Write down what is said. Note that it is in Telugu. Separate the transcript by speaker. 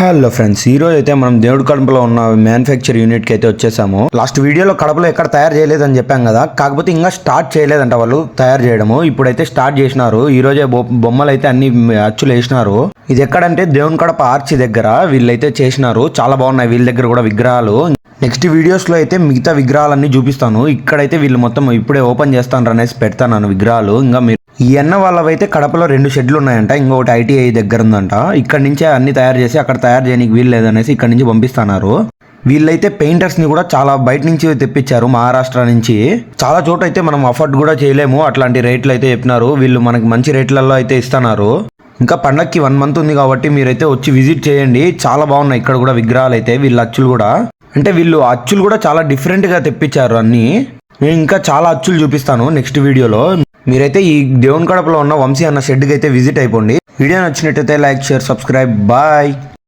Speaker 1: హలో ఫ్రెండ్స్, ఈ రోజు అయితే మనం దేవుడి కడపలో ఉన్న మ్యానుఫ్యాక్చర్ యూనిట్ కి అయితే వచ్చేసాము. లాస్ట్ వీడియోలో కడపలో ఎక్కడ తయారు చేయలేదని చెప్పాం కదా, కాకపోతే ఇంకా స్టార్ట్ చేయలేదంట వాళ్ళు తయారు చేయడము. ఇప్పుడైతే స్టార్ట్ చేసినారు. ఈ రోజే బొమ్మలు అయితే అన్ని అచ్చులు వేసినారు. ఇది ఎక్కడంటే దేవుని కడప ఆర్చి దగ్గర వీళ్ళైతే చేసినారు. చాలా బాగున్నాయి వీళ్ళ దగ్గర కూడా విగ్రహాలు. నెక్స్ట్ వీడియోస్ లో అయితే మిగతా విగ్రహాలన్నీ చూపిస్తాను. ఇక్కడైతే వీళ్ళు మొత్తం ఇప్పుడే ఓపెన్ చేస్తాను అనేసి పెడతాను విగ్రహాలు. ఇంకా మీరు ఈ అన్న వాళ్ళవైతే కడపలో 2 షెడ్లు ఉన్నాయంట, ఇంకొకటి ఐటీఐ దగ్గర ఉందంట. ఇక్కడ నుంచే అన్ని తయారు చేసి అక్కడ తయారు చేయడానికి వీలు లేదనేసి ఇక్కడ నుంచి పంపిస్తున్నారు. వీళ్ళైతే పెయింటర్స్ ని కూడా చాలా బయట నుంచి తెప్పించారు, మహారాష్ట్ర నుంచి. చాలా చోట అయితే మనం అఫోర్డ్ కూడా చేయలేము, అట్లాంటి రేట్లు అయితే చెప్పినారు. వీళ్ళు మనకి మంచి రేట్లలో అయితే ఇస్తున్నారు. ఇంకా పండక్కి 1 మంత్ ఉంది కాబట్టి మీరైతే వచ్చి విజిట్ చేయండి. చాలా బాగున్నాయి ఇక్కడ కూడా విగ్రహాలు అయితే. వీళ్ళ అచ్చులు కూడా అంటే వీళ్ళు అచ్చులు కూడా చాలా డిఫరెంట్ గా తెప్పించారు అన్ని. నేను ఇంకా చాలా అచ్చులు చూపిస్తాను నెక్స్ట్ వీడియోలో. మీరైతే ఈ దేవుని కడపలో ఉన్న వంశీ అన్న షెడ్కి అయితే విజిట్ అయిపోండి. వీడియో నచ్చినట్టయితే లైక్, షేర్, సబ్స్క్రైబ్. బాయ్.